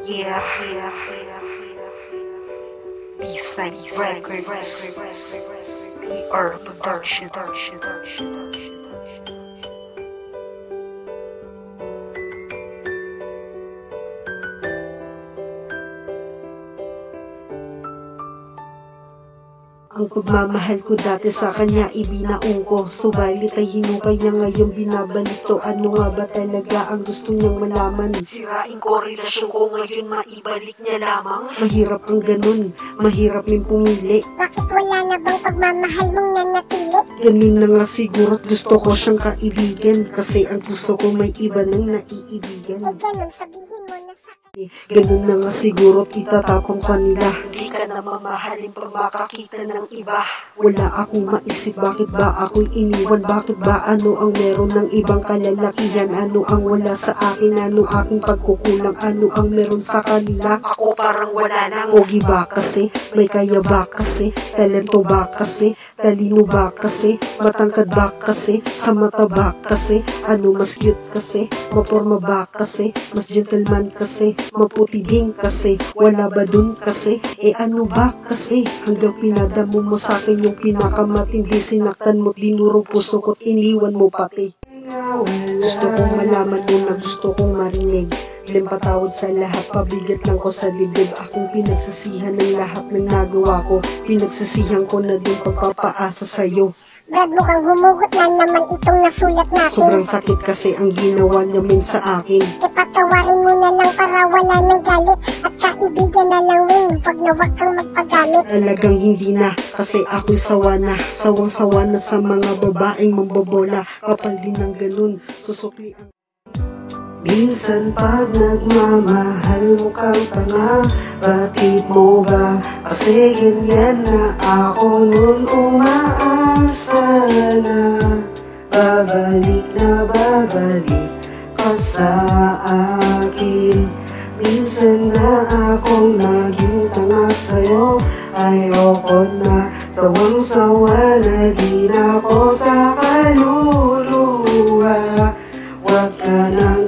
Yeah, B-Side Records, PR Production. Ang pagmamahal ko dati sa kanya ibinaong ko, subalit ay hinukay niya ngayon binabalik to. Ano nga ba talaga ang gusto niyang malaman? Sirain ko relasyon ko ngayon, maibalik niya lamang. Mahirap ang ganun, mahirap min pumili. Bakit wala na bang pagmamahal mong nanatili? Ganun na nga sigura't gusto ko siyang kaibigan, kasi ang puso ko may iba nang naiibigan. Ganun, sabihin mo na sa Ganun na nga sigura't itatapong kanila. Hindi ka na mamahalin pag makakita ng iba. Wala akong maisip, bakit ba ako'y iniwan? Bakit ba ano ang meron ng ibang kalalakihan? Ano ang wala sa akin? Ano aking pagkukulang? Ano ang meron sa kanila? Ako parang wala lang. Pogi ba kasi? May kaya ba kasi? Talento ba kasi? Talino ba kasi? Matangkad ba kasi? Sa mata ba kasi? Ano mas cute kasi? Maporma ba kasi? Mas gentleman kasi? Maputi din kasi? Wala ba dun kasi? Ano ba kasi? Hanggang pinadamo mo sa akin yung pinakamatindi, sinaktan mo, dinurong puso ko't iniwan mo pati. Gusto kong malaman mo na gusto kong marinig. Patawad sa lahat, pabigat lang ko sa dibdib. Akong pinagsisihan ng lahat ng nagawa ko. Pinagsisihan ko na din pagpapaasa sa'yo. Brad, mukhang humugot na naman itong nasulat natin. Sobrang sakit kasi ang ginawa namin sa akin. Ipatawarin mo na lang para wala ng galit. At kaibigan na lang, Wing, wag na wag kang magpagamit. Talagang hindi na, kasi ako'y sawa na. Sawang-sawa na sa mga babaeng mambobola. Kapal din ng ganun, susukli ang... Minsan pag nagmamahal mukhang tanga, batid mo ba? Kasi ganyan na ako nun, umaasa na babalik ka sa akin. Minsan na akong naging tanga sa'yo, ayoko na, sawang-sawa na din ako sa kaluluwa. Huwag ka nang